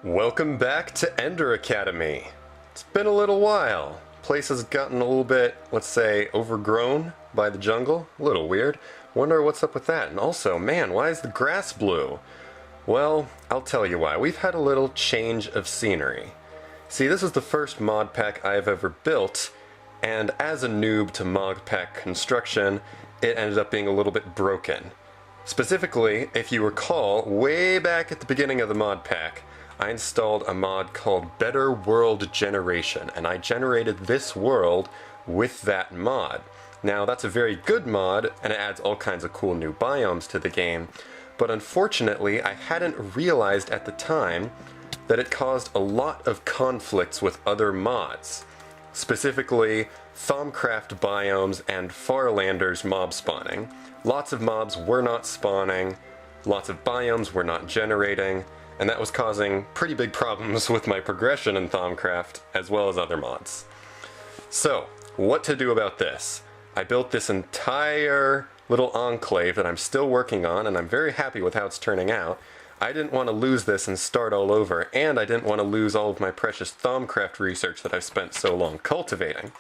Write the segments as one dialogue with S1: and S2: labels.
S1: Welcome back to Ender Academy. It's been a little while. Place has gotten a little bit, let's say, overgrown by the jungle. A little weird. Wonder what's up with that. And also, man, why is the grass blue? Well, I'll tell you why. We've had a little change of scenery. See, this is the first mod pack I've ever built, and as a noob to mod pack construction, it ended up being a little bit broken. Specifically, if you recall, way back at the beginning of the mod pack, I installed a mod called Better World Generation, and I generated this world with that mod. Now, that's a very good mod, and it adds all kinds of cool new biomes to the game, but unfortunately, I hadn't realized at the time that it caused a lot of conflicts with other mods. Specifically, Thaumcraft biomes and Farlanders mob spawning. Lots of mobs were not spawning, lots of biomes were not generating, and that was causing pretty big problems with my progression in Thaumcraft, as well as other mods. So, what to do about this? I built this entire little enclave that I'm still working on, and I'm very happy with how it's turning out. I didn't want to lose this and start all over, and I didn't want to lose all of my precious Thaumcraft research that I've spent so long cultivating.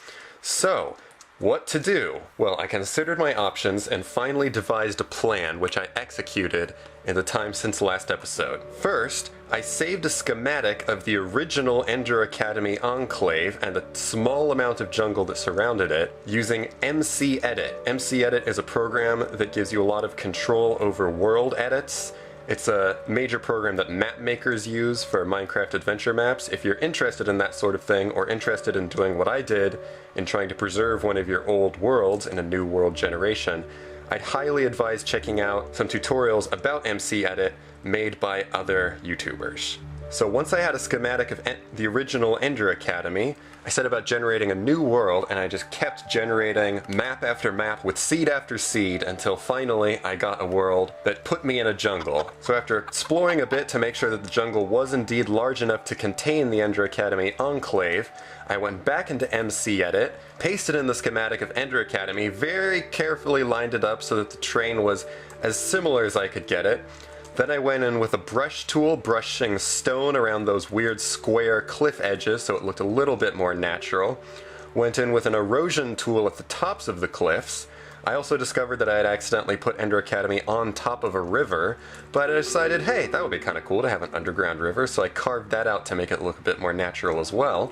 S1: So, what to do? Well, I considered my options and finally devised a plan which I executed in the time since last episode. First, I saved a schematic of the original Ender Academy enclave and a small amount of jungle that surrounded it using MC-Edit. MC-Edit is a program that gives you a lot of control over world edits. It's a major program that map makers use for Minecraft adventure maps. If you're interested in that sort of thing, or interested in doing what I did in trying to preserve one of your old worlds in a new world generation, I'd highly advise checking out some tutorials about MC-Edit made by other YouTubers. So once I had a schematic of the original Ender Academy, I set about generating a new world, and I just kept generating map after map with seed after seed until finally I got a world that put me in a jungle. So after exploring a bit to make sure that the jungle was indeed large enough to contain the Ender Academy enclave, I went back into MC-Edit, pasted in the schematic of Ender Academy, very carefully lined it up so that the terrain was as similar as I could get it. Then I went in with a brush tool, brushing stone around those weird square cliff edges so it looked a little bit more natural. Went in with an erosion tool at the tops of the cliffs. I also discovered that I had accidentally put Ender Academy on top of a river, but I decided, hey, that would be kind of cool to have an underground river, so I carved that out to make it look a bit more natural as well.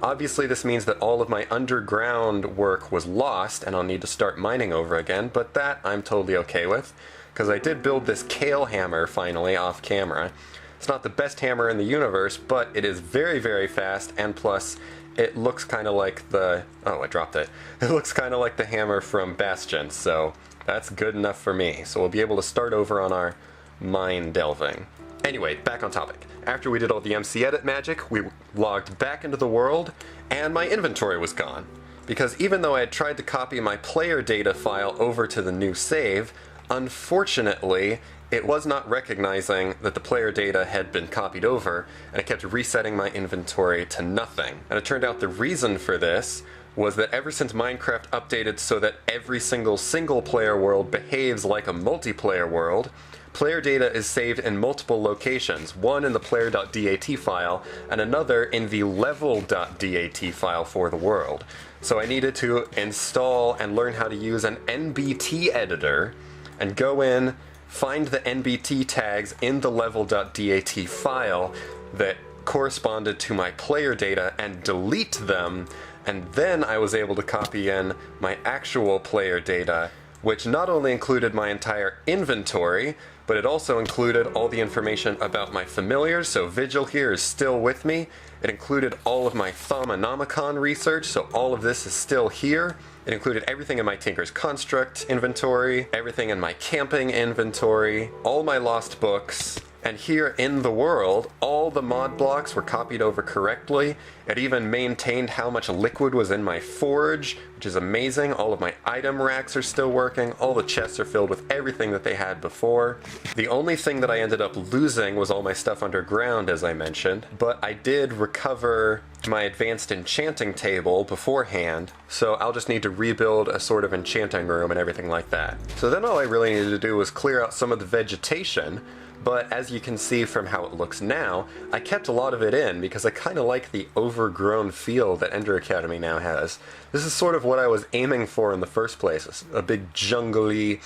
S1: Obviously, this means that all of my underground work was lost, and I'll need to start mining over again, but that I'm totally okay with, because I did build this kale hammer finally off camera. It's not the best hammer in the universe, but it is very, very fast, and plus, it looks kind of like the... oh, I dropped it. It looks kind of like the hammer from Bastion, so that's good enough for me. So we'll be able to start over on our mine delving. Anyway, back on topic. After we did all the MC-Edit magic, we logged back into the world, and my inventory was gone. Because even though I had tried to copy my player data file over to the new save, unfortunately, it was not recognizing that the player data had been copied over, and it kept resetting my inventory to nothing. And it turned out the reason for this was that ever since Minecraft updated so that every single player world behaves like a multiplayer world, player data is saved in multiple locations, one in the player.dat file, and another in the level.dat file for the world. So I needed to install and learn how to use an NBT editor, and go in, find the NBT tags in the level.dat file that corresponded to my player data and delete them, and then I was able to copy in my actual player data, which not only included my entire inventory, but it also included all the information about my familiars, so Vigil here is still with me. It included all of my Thaumonomicon research, so all of this is still here. It included everything in my Tinker's Construct inventory, everything in my camping inventory, all my lost books, and here in the world, all the mod blocks were copied over correctly. It even maintained how much liquid was in my forge, which is amazing. All of my item racks are still working. All the chests are filled with everything that they had before. The only thing that I ended up losing was all my stuff underground, as I mentioned, but I did recover my advanced enchanting table beforehand, so I'll just need to rebuild a sort of enchanting room and everything like that. So then all I really needed to do was clear out some of the vegetation, But as you can see from how it looks now, I kept a lot of it in because I kind of like the overgrown feel that Ender Academy now has. This is sort of what I was aiming for in the first place, a big jungly,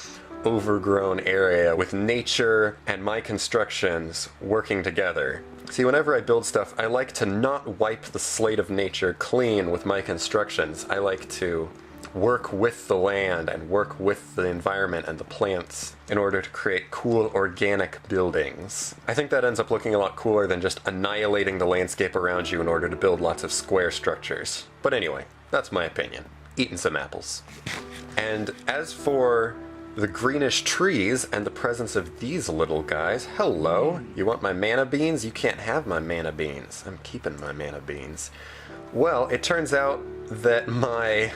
S1: overgrown area with nature and my constructions working together. See, whenever I build stuff, I like to not wipe the slate of nature clean with my constructions. I like to work with the land and work with the environment and the plants in order to create cool organic buildings. I think that ends up looking a lot cooler than just annihilating the landscape around you in order to build lots of square structures. But anyway, that's my opinion. Eating some apples. And as for the greenish trees and the presence of these little guys, hello, you want my mana beans? You can't have my mana beans. I'm keeping my mana beans. Well, it turns out that my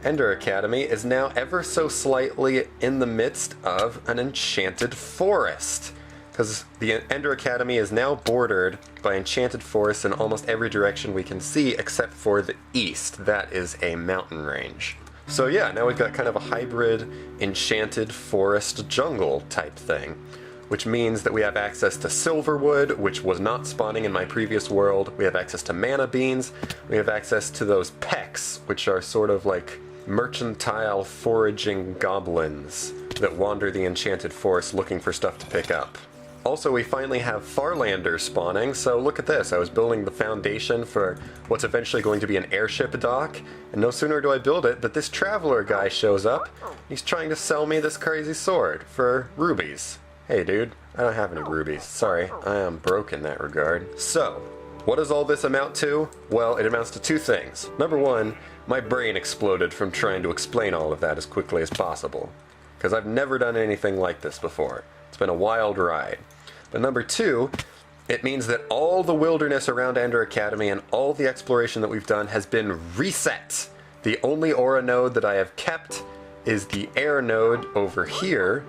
S1: Ender Academy is now ever so slightly in the midst of an enchanted forest. Because the Ender Academy is now bordered by enchanted forests in almost every direction we can see except for the east. That is a mountain range. So yeah, now we've got kind of a hybrid enchanted forest jungle type thing, which means that we have access to silverwood, which was not spawning in my previous world. We have access to mana beans. We have access to those pecks, which are sort of like mercantile foraging goblins that wander the enchanted forest looking for stuff to pick up. Also, we finally have Farlanders spawning, so look at this. I was building the foundation for what's eventually going to be an airship dock, and no sooner do I build it, but this traveler guy shows up. He's trying to sell me this crazy sword for rubies. Hey dude, I don't have any rubies. Sorry, I am broke in that regard. So, what does all this amount to? Well, it amounts to two things. Number one, my brain exploded from trying to explain all of that as quickly as possible, because I've never done anything like this before. It's been a wild ride. But number two, it means that all the wilderness around Ender Academy and all the exploration that we've done has been reset. The only aura node that I have kept is the air node over here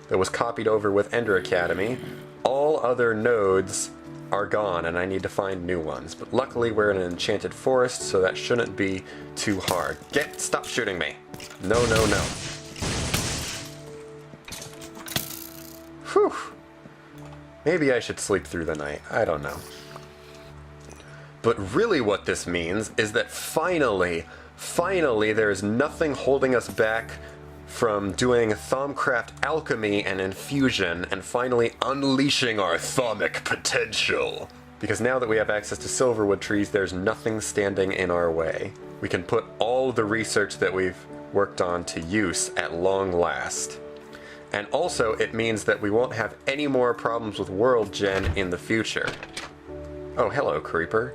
S1: that was copied over with Ender Academy. All other nodes are gone and I need to find new ones. But luckily we're in an enchanted forest, so that shouldn't be too hard. Stop shooting me. No, no, no. Whew. Maybe I should sleep through the night. I don't know. But really what this means is that finally there is nothing holding us back from doing Thaumcraft alchemy and infusion and finally unleashing our thaumic potential. Because now that we have access to silverwood trees, there's nothing standing in our way. We can put all the research that we've worked on to use at long last. And also, it means that we won't have any more problems with world gen in the future. Oh, hello, Creeper.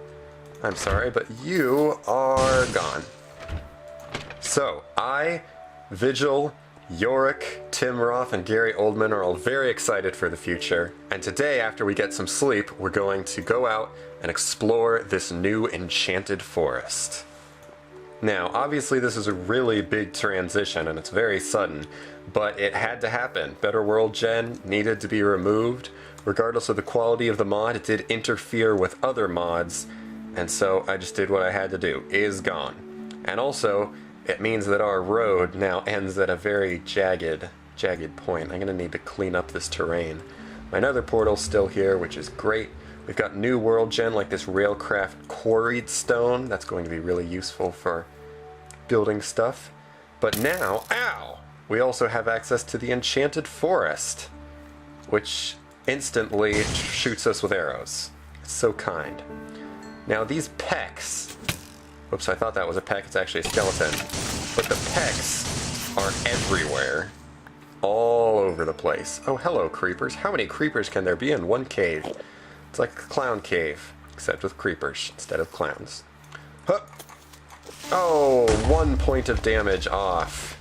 S1: I'm sorry, but you are gone. So, I, Vigil, Yorick, Tim Roth, and Gary Oldman are all very excited for the future. And today, after we get some sleep, we're going to go out and explore this new enchanted forest. Now, obviously this is a really big transition and it's very sudden, but it had to happen. Better World Gen needed to be removed. Regardless of the quality of the mod, it did interfere with other mods, and so I just did what I had to do. It is gone. And also, it means that our road now ends at a very jagged point. I'm going to need to clean up this terrain. My nether portal's still here, which is great. We've got new world gen like this railcraft quarried stone. That's going to be really useful for building stuff. But now, ow! We also have access to the enchanted forest, which instantly shoots us with arrows. It's so kind. Now these pecks, whoops, I thought that was a peck, it's actually a skeleton. But the pecks are everywhere. All over the place. Oh, hello, creepers. How many creepers can there be in one cave? It's like a clown cave, except with creepers instead of clowns. Huh. Oh, 1 point of damage off.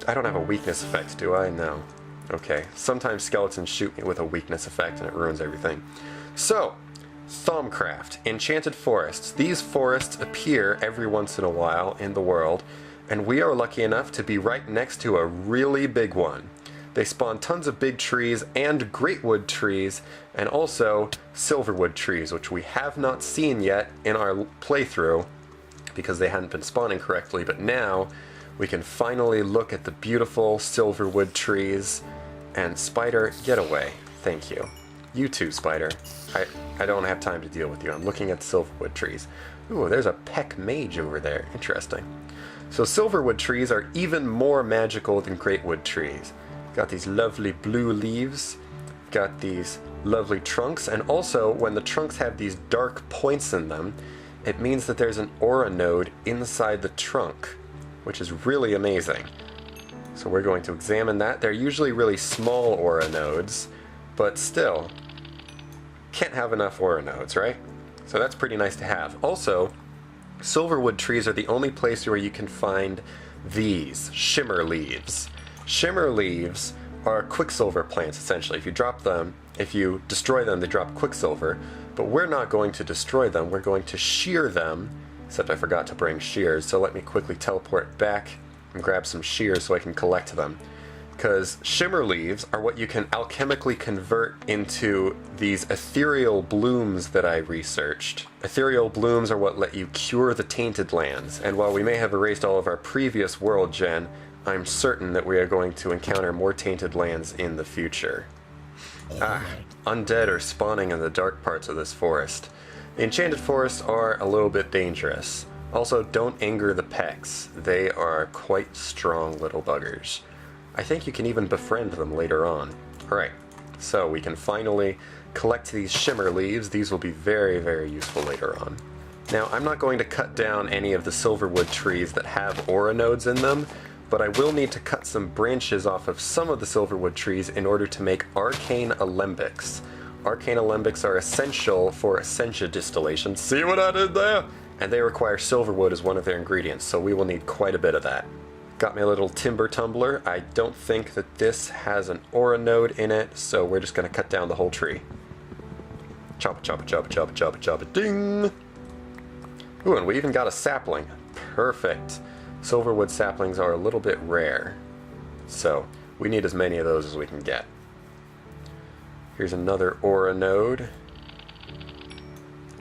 S1: I don't have a weakness effect, do I? No. Okay. Sometimes skeletons shoot me with a weakness effect and it ruins everything. So, Thaumcraft, enchanted forests. These forests appear every once in a while in the world, and we are lucky enough to be right next to a really big one. They spawn tons of big trees and greatwood trees, and also silverwood trees, which we have not seen yet in our playthrough because they hadn't been spawning correctly, but now we can finally look at the beautiful silverwood trees And spider, get away. Thank you. You too, spider. I don't have time to deal with you. I'm looking at silverwood trees. Ooh, there's a peck mage over there. Interesting. So silverwood trees are even more magical than greatwood trees. Got these lovely blue leaves. Got these lovely trunks. And also, when the trunks have these dark points in them, it means that there's an aura node inside the trunk, which is really amazing. So we're going to examine that. They're usually really small aura nodes, but still, can't have enough aura nodes, right? So that's pretty nice to have. Also, silverwood trees are the only place where you can find these shimmer leaves. Shimmer leaves are quicksilver plants, essentially. If you destroy them, they drop quicksilver. But we're not going to destroy them, we're going to shear them. Except I forgot to bring shears, so let me quickly teleport back and grab some shears so I can collect them. Because shimmer leaves are what you can alchemically convert into these ethereal blooms that I researched. Ethereal blooms are what let you cure the tainted lands, and while we may have erased all of our previous world gen, I'm certain that we are going to encounter more tainted lands in the future. Undead are spawning in the dark parts of this forest. The enchanted forests are a little bit dangerous. Also, don't anger the pecks. They are quite strong little buggers. I think you can even befriend them later on. Alright, so we can finally collect these shimmer leaves. These will be very, very useful later on. Now, I'm not going to cut down any of the silverwood trees that have aura nodes in them, but I will need to cut some branches off of some of the silverwood trees in order to make arcane alembics. Arcane alembics are essential for essentia distillation. See what I did there? And they require silverwood as one of their ingredients, so we will need quite a bit of that. Got me a little timber tumbler. I don't think that this has an aura node in it, so we're just going to cut down the whole tree. Chop it, chop it, chop it, chop it, chop it, chop it, ding! Ooh, and we even got a sapling. Perfect. Silverwood saplings are a little bit rare, so we need as many of those as we can get. Here's another aura node.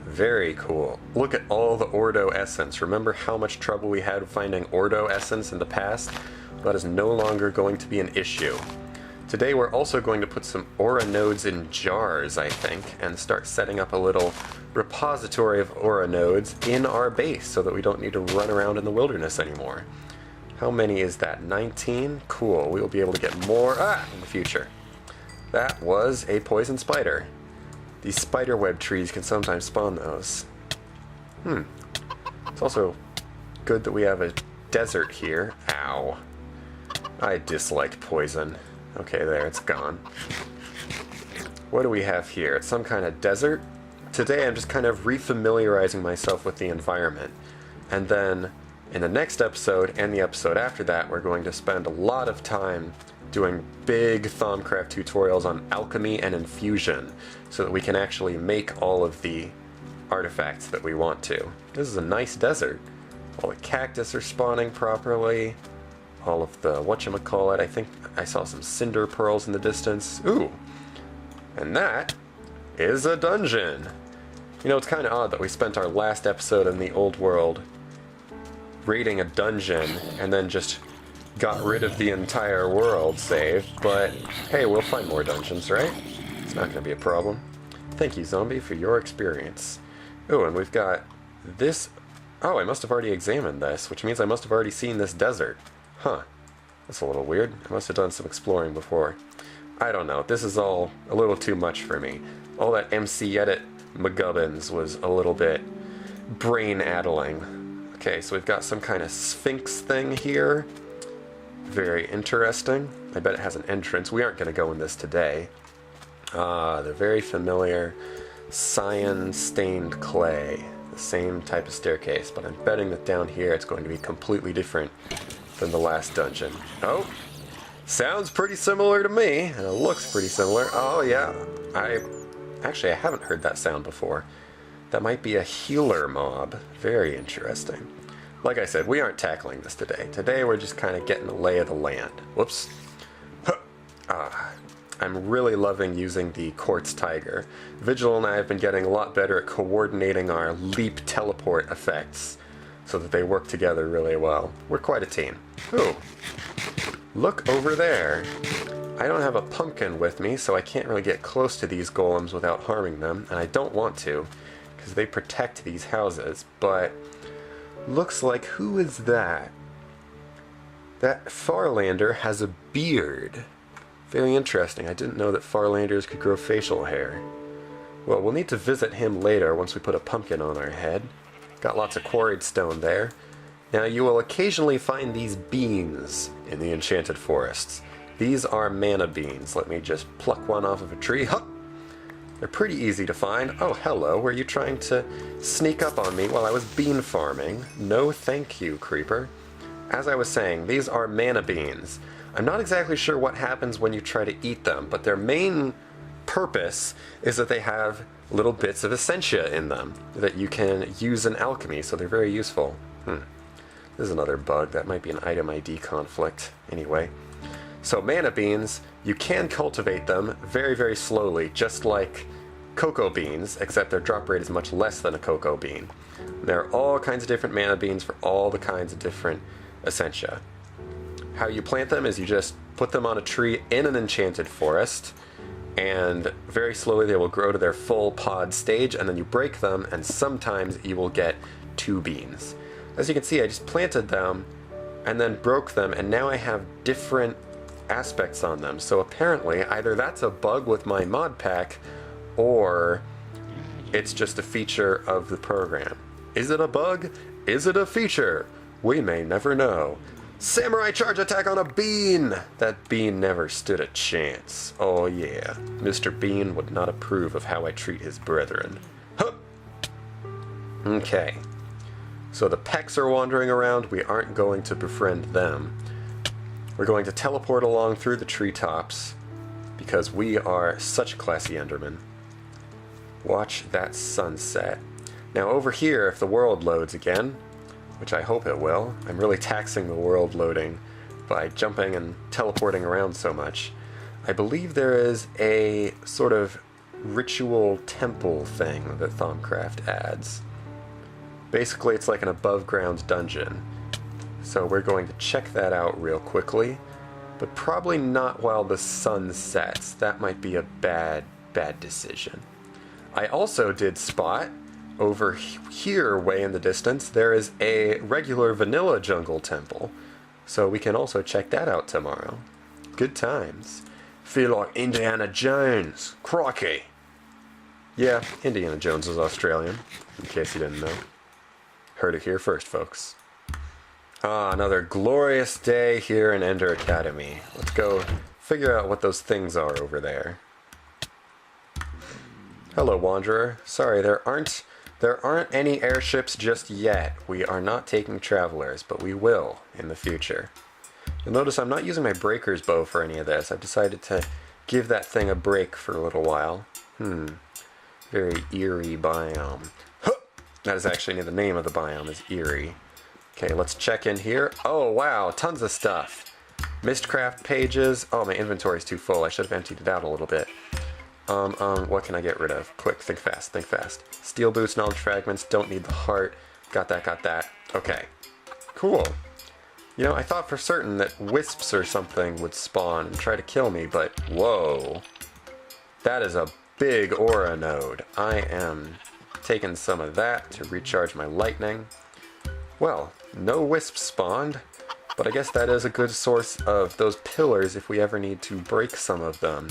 S1: Very cool. Look at all the Ordo essence. Remember how much trouble we had finding Ordo essence in the past? That is no longer going to be an issue. Today we're also going to put some aura nodes in jars, I think, and start setting up a little repository of aura nodes in our base so that we don't need to run around in the wilderness anymore. How many is that? 19? Cool. We will be able to get more in the future. That was a poison spider. These spiderweb trees can sometimes spawn those. It's also good that we have a desert here. Ow. I dislike poison. Okay, there, it's gone. What do we have here? It's some kind of desert? Today I'm just kind of re-familiarizing myself with the environment. And then in the next episode and the episode after that, we're going to spend a lot of time doing big Thaumcraft tutorials on alchemy and infusion so that we can actually make all of the artifacts that we want to. This is a nice desert. All the cactus are spawning properly. All of the whatchamacallit, I think I saw some cinder pearls in the distance. Ooh! And that is a dungeon! You know, it's kind of odd that we spent our last episode in the old world raiding a dungeon and then just got rid of the entire world save, but hey, we'll find more dungeons, right? It's not going to be a problem. Thank you, zombie, for your experience. Oh, and we've got this. Oh, I must have already examined this, which means I must have already seen this desert. Huh. That's a little weird. I must have done some exploring before. I don't know. This is all a little too much for me. All that MC Edit McGubbins was a little bit brain-addling. Okay, so we've got some kind of sphinx thing here. Very interesting. I bet it has an entrance. We aren't going to go in this today. The very familiar cyan-stained clay. The same type of staircase, but I'm betting that down here it's going to be completely different than the last dungeon. Oh! Sounds pretty similar to me, and it looks pretty similar. Oh yeah, I haven't heard that sound before. That might be a healer mob. Very interesting. Like I said, we aren't tackling this today. Today we're just kind of getting the lay of the land. Whoops. I'm really loving using the Quartz Tiger. Vigil and I have been getting a lot better at coordinating our leap teleport effects so that they work together really well. We're quite a team. Ooh. Look over there. I don't have a pumpkin with me, so I can't really get close to these golems without harming them, and I don't want to, because they protect these houses, but looks like, who is that? That Farlander has a beard. Very interesting. I didn't know that Farlanders could grow facial hair. Well, we'll need to visit him later once we put a pumpkin on our head. Got lots of quarried stone there. Now, you will occasionally find these beans in the enchanted forests. These are mana beans. Let me just pluck one off of a tree. Hup! They're pretty easy to find. Oh, hello. Were you trying to sneak up on me while I was bean farming? No thank you, creeper. As I was saying, these are mana beans. I'm not exactly sure what happens when you try to eat them, but their main purpose is that they have little bits of essentia in them that you can use in alchemy, so they're very useful. This is another bug. That might be an item ID conflict. Anyway. So mana beans, you can cultivate them very, very slowly, just like cocoa beans, except their drop rate is much less than a cocoa bean. There are all kinds of different mana beans for all the kinds of different essentia. How you plant them is you just put them on a tree in an enchanted forest, and very slowly they will grow to their full pod stage, and then you break them, and sometimes you will get 2 beans. As you can see, I just planted them and then broke them, and now I have different aspects on them. So apparently either that's a bug with my mod pack, or it's just a feature of the program. Is it a bug? Is it a feature? We may never know. Samurai charge attack on a bean! That bean never stood a chance. Oh yeah, Mr. Bean would not approve of how I treat his brethren. Hup! Okay. So the Pecks are wandering around. We aren't going to befriend them. We're going to teleport along through the treetops because we are such classy Endermen. Watch that sunset. Now over here, if the world loads again, which I hope it will, I'm really taxing the world loading by jumping and teleporting around so much. I believe there is a sort of ritual temple thing that Thaumcraft adds. Basically, it's like an above-ground dungeon. So we're going to check that out real quickly, but probably not while the sun sets. That might be a bad decision. I also did spot, over here way in the distance, there is a regular vanilla jungle temple. So we can also check that out tomorrow. Good times. Feel like Indiana Jones. Crikey. Yeah, Indiana Jones is Australian, in case you didn't know. Heard it here first, folks. Ah, another glorious day here in Ender Academy. Let's go figure out what those things are over there. Hello, Wanderer. Sorry, there aren't any airships just yet. We are not taking travelers, but we will in the future. You'll notice I'm not using my breaker's bow for any of this. I've decided to give that thing a break for a little while. Very eerie biome. That is actually the name of the biome is eerie. Okay, let's check in here. Oh, wow, tons of stuff. Mistcraft pages. Oh, my inventory's too full. I should have emptied it out a little bit. What can I get rid of? Quick, think fast, think fast. Steel boots, knowledge fragments, don't need the heart. Got that. Okay, cool. You know, I thought for certain that wisps or something would spawn and try to kill me, but whoa. That is a big aura node. I am taking some of that to recharge my lightning. Well, no wisps spawned, but I guess that is a good source of those pillars if we ever need to break some of them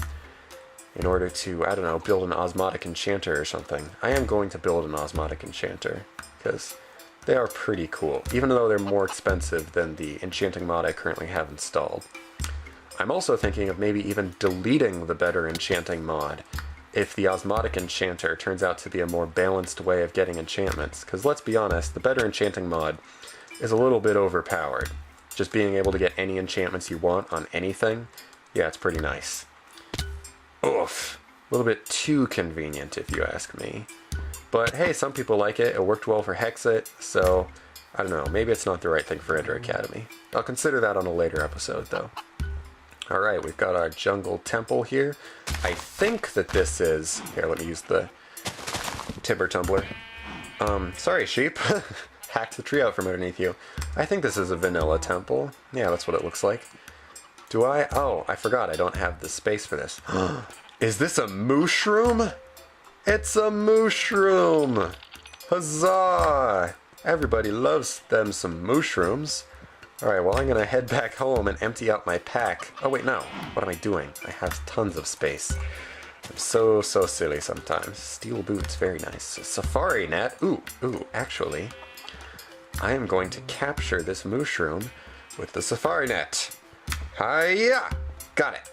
S1: in order to, I don't know, build an osmotic enchanter or something. I am going to build an osmotic enchanter, because they are pretty cool, even though they're more expensive than the enchanting mod I currently have installed. I'm also thinking of maybe even deleting the better enchanting mod if the osmotic enchanter turns out to be a more balanced way of getting enchantments, because let's be honest, the better enchanting mod is a little bit overpowered. Just being able to get any enchantments you want on anything, yeah, it's pretty nice. Oof. A little bit too convenient, if you ask me. But hey, some people like it. It worked well for Hexit, so I don't know. Maybe it's not the right thing for Ender Academy. I'll consider that on a later episode, though. Alright, we've got our jungle temple here. I think that this is... Here, let me use the timber tumbler. Sorry, sheep. Hacked the tree out from underneath you. I think this is a vanilla temple. Yeah, that's what it looks like. Do I? Oh, I forgot I don't have the space for this. Is this a mushroom? It's a mushroom! Huzzah! Everybody loves them some mushrooms. Alright, well I'm gonna head back home and empty out my pack. Oh wait, no. What am I doing? I have tons of space. I'm so silly sometimes. Steel boots, very nice. Safari net. Ooh, actually, I am going to capture this mushroom with the safari net. Hiya! Got it.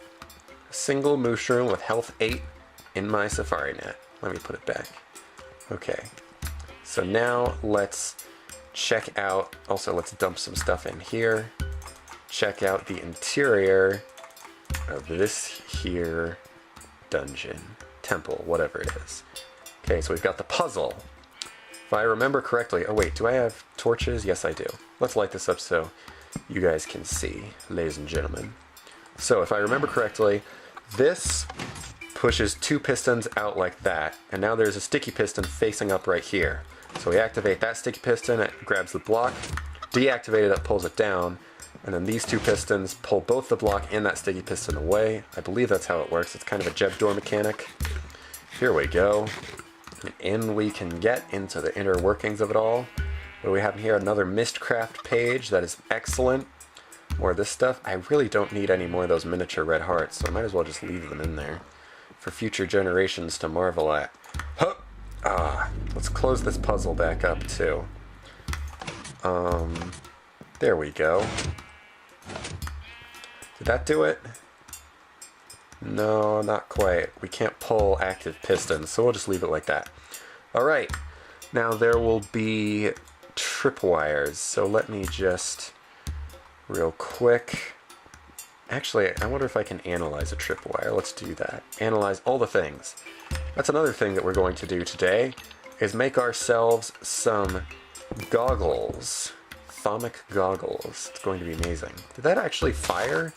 S1: A single mushroom with health 8 in my safari net. Let me put it back. Okay. So now let's check out, also let's dump some stuff in here. Check out the interior of this here dungeon, temple, whatever it is. Okay, so we've got the puzzle. If I remember correctly, oh wait, do I have torches? Yes, I do. Let's light this up so you guys can see, ladies and gentlemen. So if I remember correctly, this pushes 2 pistons out like that, and now there's a sticky piston facing up right here. So we activate that sticky piston, it grabs the block, deactivate it, that pulls it down, and then these 2 pistons pull both the block and that sticky piston away. I believe that's how it works. It's kind of a Jeb door mechanic. Here we go. And in we can get into the inner workings of it all. What do we have here? Another Mistcraft page. That is excellent. More of this stuff. I really don't need any more of those miniature red hearts, so I might as well just leave them in there for future generations to marvel at. Huh. Let's close this puzzle back up too. There we go. Did that do it? No, not quite. We can't pull active pistons, so we'll just leave it like that. Alright, now there will be tripwires, so let me just real quick. Actually, I wonder if I can analyze a tripwire. Let's do that. Analyze all the things. That's another thing that we're going to do today, is make ourselves some goggles. Thermic goggles. It's going to be amazing. Did that actually fire?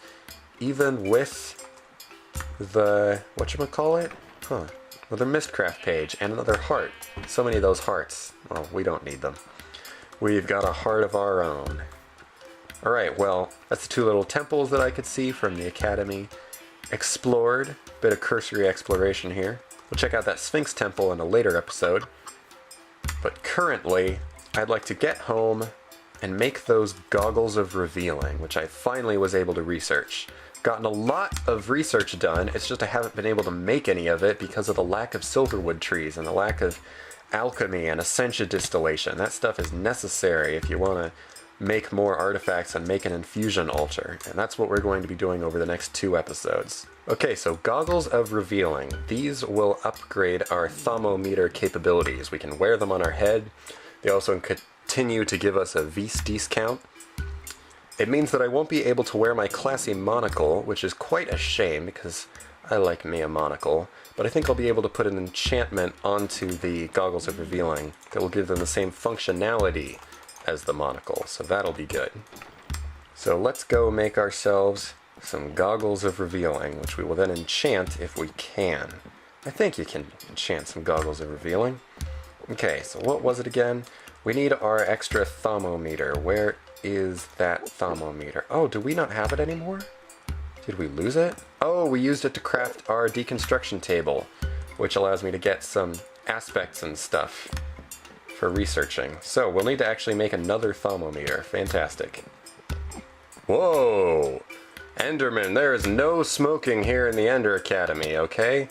S1: Even with the, whatchamacallit? Huh. Another Mistcraft page and another heart. So many of those hearts. Well, we don't need them. We've got a heart of our own. Alright, well, that's the 2 little temples that I could see from the Academy. Explored. Bit of cursory exploration here. We'll check out that Sphinx temple in a later episode. But currently, I'd like to get home and make those goggles of revealing, which I finally was able to research. Gotten a lot of research done, it's just I haven't been able to make any of it because of the lack of silverwood trees and the lack of alchemy and essentia distillation. That stuff is necessary if you want to make more artifacts and make an infusion altar, and that's what we're going to be doing over the next 2 episodes. Okay, so goggles of revealing. These will upgrade our thermometer capabilities. We can wear them on our head. They also continue to give us a Vis discount. It means that I won't be able to wear my classy monocle, which is quite a shame because I like me a monocle, but I think I'll be able to put an enchantment onto the goggles of revealing that will give them the same functionality as the monocle, so that'll be good. So let's go make ourselves some goggles of revealing, which we will then enchant if we can. I think you can enchant some goggles of revealing. Okay, so what was it again? We need our extra thermometer. Where is that thermometer? Oh, do we not have it anymore? Did we lose it? Oh, we used it to craft our deconstruction table, which allows me to get some aspects and stuff for researching. So we'll need to actually make another thermometer. Fantastic. Whoa! Enderman, there is no smoking here in the Ender Academy, okay?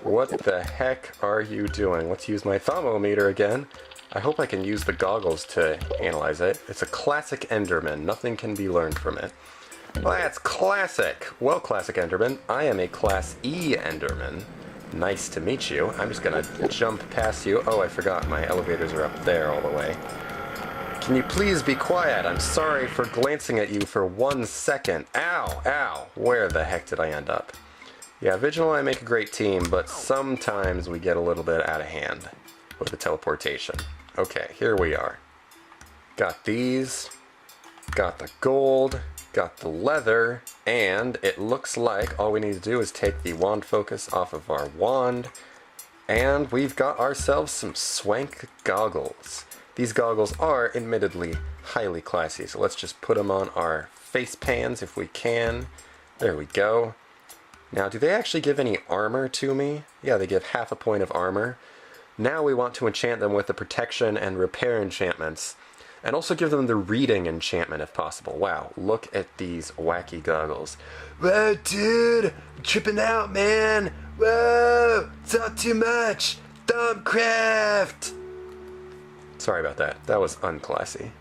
S1: What the heck are you doing? Let's use my thermometer again. I hope I can use the goggles to analyze it. It's a classic Enderman. Nothing can be learned from it. Well, that's classic. Well, classic Enderman, I am a Class E Enderman. Nice to meet you. I'm just gonna jump past you. Oh, I forgot my elevators are up there all the way. Can you please be quiet? I'm sorry for glancing at you for 1 second. Ow, ow. Where the heck did I end up? Yeah, Vigil and I make a great team, but sometimes we get a little bit out of hand with the teleportation. Okay, here we are. Got these, got the gold, got the leather, and it looks like all we need to do is take the wand focus off of our wand, and we've got ourselves some swank goggles. These goggles are admittedly highly classy, so let's just put them on our face pans if we can. There we go. Now, do they actually give any armor to me? Yeah, they give half a point of armor. Now we want to enchant them with the protection and repair enchantments. And also give them the reading enchantment if possible. Wow, look at these wacky goggles. Whoa, dude! I'm tripping out, man! Whoa! It's not too much! Thumbcraft! Sorry about that. That was unclassy.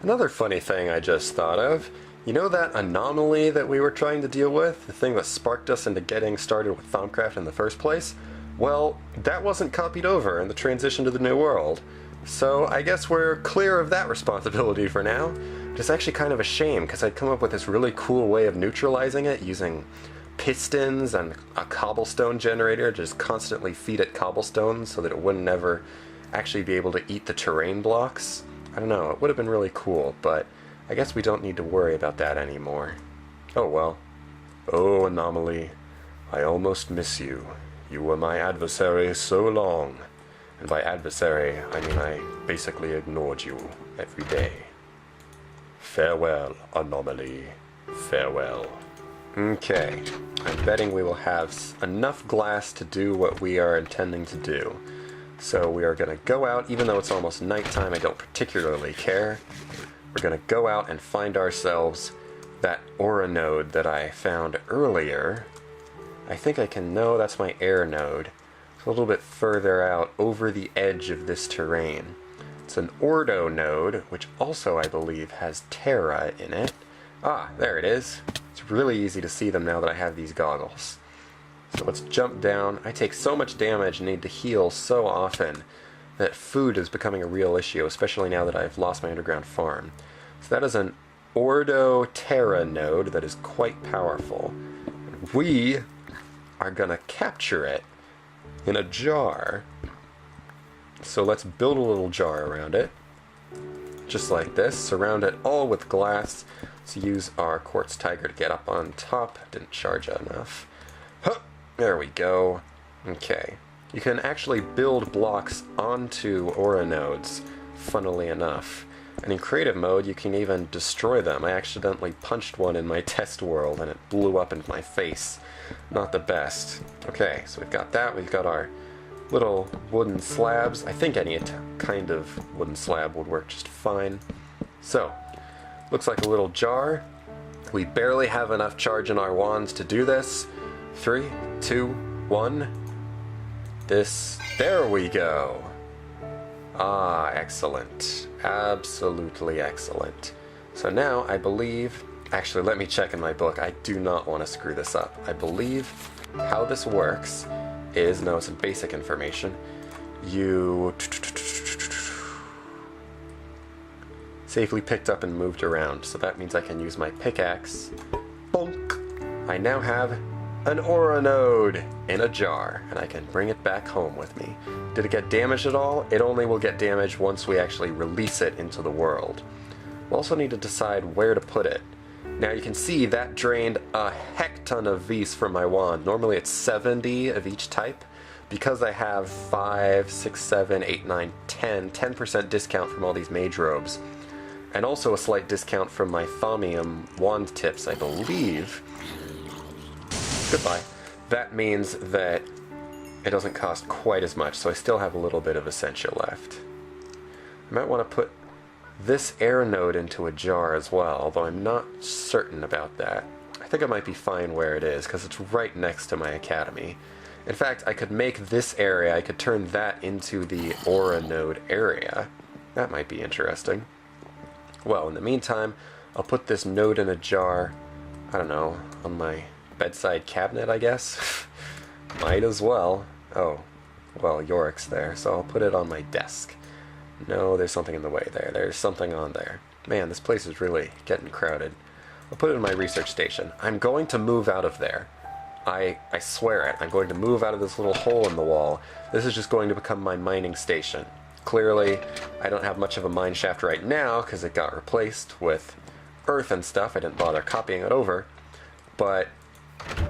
S1: Another funny thing I just thought of. You know that anomaly that we were trying to deal with? The thing that sparked us into getting started with Thumbcraft in the first place? Well, that wasn't copied over in the transition to the new world. So I guess we're clear of that responsibility for now. But it's actually kind of a shame, because I'd come up with this really cool way of neutralizing it using pistons and a cobblestone generator to just constantly feed it cobblestone so that it wouldn't never actually be able to eat the terrain blocks. I don't know, it would have been really cool, but I guess we don't need to worry about that anymore. Oh well. Oh, Anomaly, I almost miss you. You were my adversary so long. And by adversary, I mean I basically ignored you every day. Farewell, Anomaly. Farewell. Okay, I'm betting we will have enough glass to do what we are intending to do. So we are going to go out, even though it's almost nighttime, I don't particularly care. We're going to go out and find ourselves that aura node that I found earlier. I think I can know that's my air node. It's a little bit further out over the edge of this terrain. It's an ordo node, which also I believe has Terra in it. Ah, there it is. It's really easy to see them now that I have these goggles. So let's jump down. I take so much damage and need to heal so often that food is becoming a real issue, especially now that I've lost my underground farm. So that is an Ordo Terra node that is quite powerful. And we are going to capture it in a jar. So let's build a little jar around it. Just like this. Surround it all with glass. Let's use our quartz tiger to get up on top. Didn't charge enough. Huh, there we go. Okay. You can actually build blocks onto aura nodes, funnily enough. And in creative mode, you can even destroy them. I accidentally punched one in my test world and it blew up into my face. Not the best. Okay, so we've got that. We've got our little wooden slabs. I think any kind of wooden slab would work just fine. So, looks like a little jar. We barely have enough charge in our wands to do this. 3, 2, 1. There we go. Ah, excellent. Absolutely excellent. So now, I believe... Actually, let me check in my book. I do not want to screw this up. I believe how this works is... No, some basic information. You... safely picked up and moved around. So that means I can use my pickaxe. Bonk! I now have an aura node in a jar, and I can bring it back home with me. Did it get damaged at all? It only will get damaged once we actually release it into the world. We'll also need to decide where to put it. Now you can see that drained a heck ton of V's from my wand. Normally it's 70 of each type. Because I have 5, 6, 7, 8, 9, 10% discount from all these mage robes. And also a slight discount from my Thaumium wand tips, I believe. Goodbye. That means that it doesn't cost quite as much, so I still have a little bit of Essentia left. I might want to put this air node into a jar as well, although I'm not certain about that. I think I might be fine where it is, because it's right next to my academy. In fact, I could make this area, I could turn that into the aura node area. That might be interesting. Well, in the meantime, I'll put this node in a jar, I don't know, on my bedside cabinet, I guess? Might as well. Oh, well, Yorick's there, so I'll put it on my desk. No, there's something in the way there. There's something on there. Man, this place is really getting crowded. I'll put it in my research station. I'm going to move out of there. I swear it. I'm going to move out of this little hole in the wall. This is just going to become my mining station. Clearly, I don't have much of a mine shaft right now because it got replaced with earth and stuff. I didn't bother copying it over. But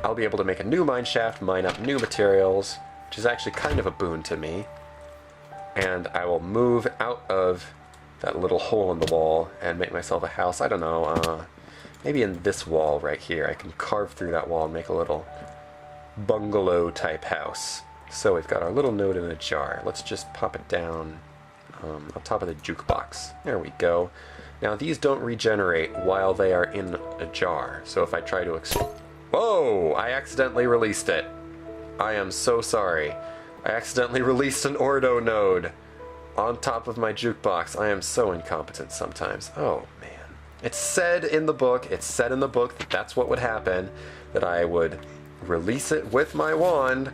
S1: I'll be able to make a new mine shaft, mine up new materials, which is actually kind of a boon to me. And I will move out of that little hole in the wall and make myself a house. I don't know, maybe in this wall right here, I can carve through that wall and make a little bungalow type house. So we've got our little node in a jar. Let's just pop it down on top of the jukebox. There we go. Now these don't regenerate while they are in a jar. So if I try to whoa! I accidentally released it. I am so sorry. I accidentally released an ordo node on top of my jukebox. I am so incompetent sometimes. Oh man. It's said in the book that that's what would happen, that I would release it with my wand,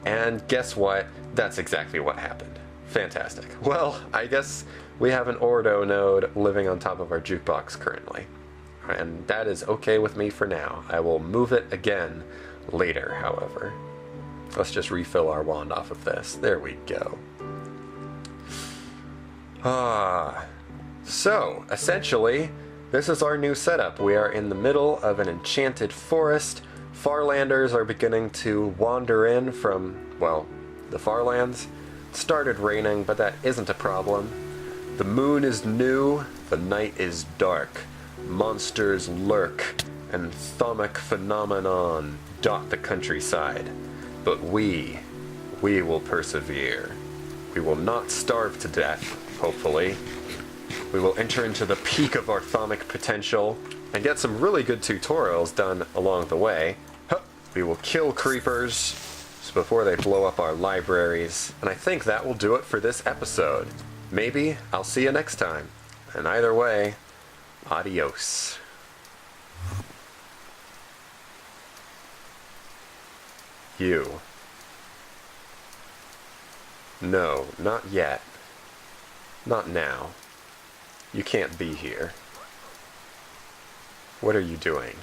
S1: and guess what? That's exactly what happened. Fantastic. Well, I guess we have an ordo node living on top of our jukebox currently. And that is okay with me for now. I will move it again later, however. Let's just refill our wand off of this. There we go. So, essentially, this is our new setup. We are in the middle of an enchanted forest. Farlanders are beginning to wander in from, well, the Farlands. It started raining, but that isn't a problem. The moon is new, the night is dark. Monsters lurk, and thermic phenomenon dot the countryside. But we will persevere. We will not starve to death, hopefully. We will enter into the peak of our thermic potential and get some really good tutorials done along the way. We will kill creepers before they blow up our libraries. And I think that will do it for this episode. Maybe I'll see you next time. And either way, adios. You. No, not yet. Not now. You can't be here. What are you doing?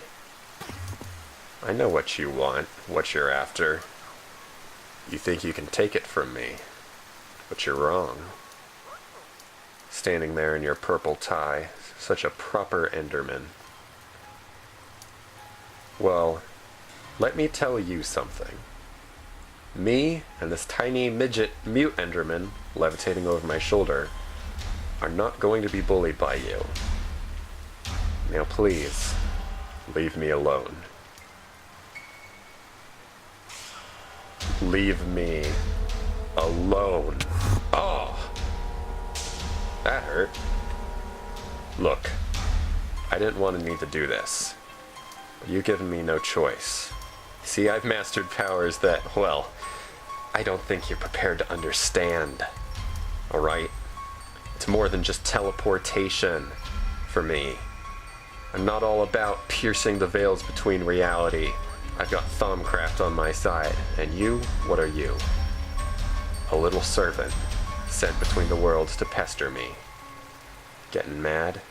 S1: I know what you want, what you're after. You think you can take it from me, but you're wrong. Standing there in your purple tie, such a proper Enderman. Well, let me tell you something. Me and this tiny midget mute Enderman levitating over my shoulder are not going to be bullied by you. Now please, leave me alone. Leave me alone. Oh! That hurt. Look, I didn't want to need to do this, but you've given me no choice. See, I've mastered powers that, well, I don't think you're prepared to understand. Alright? It's more than just teleportation for me. I'm not all about piercing the veils between reality. I've got Thumbcraft on my side. And you, what are you? A little servant, sent between the worlds to pester me. Getting mad?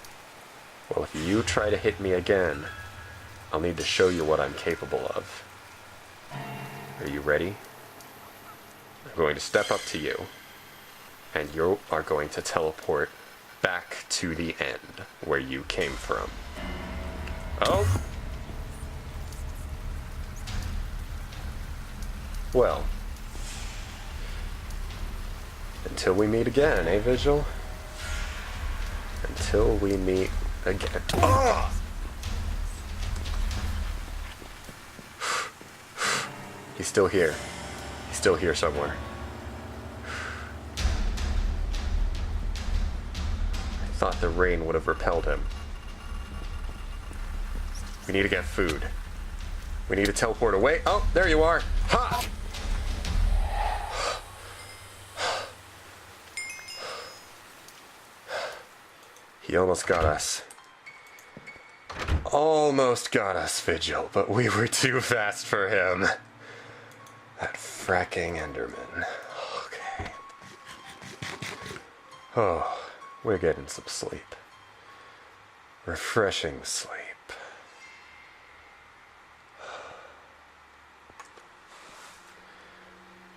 S1: Well, if you try to hit me again, I'll need to show you what I'm capable of. Are you ready? I'm going to step up to you, and you are going to teleport back to the end, where you came from. Oh! Well, until we meet again, eh, Vigil? Until we meet again. Oh! He's still here. He's still here somewhere. I thought the rain would have repelled him. We need to get food. We need to teleport away. Oh, there you are. Ha! He almost got us. Almost got us, Vigil, but we were too fast for him. That fracking Enderman. Okay. Oh, we're getting some sleep. Refreshing sleep.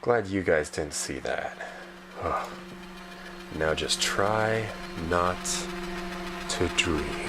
S1: Glad you guys didn't see that. Oh. Now just try not to dream.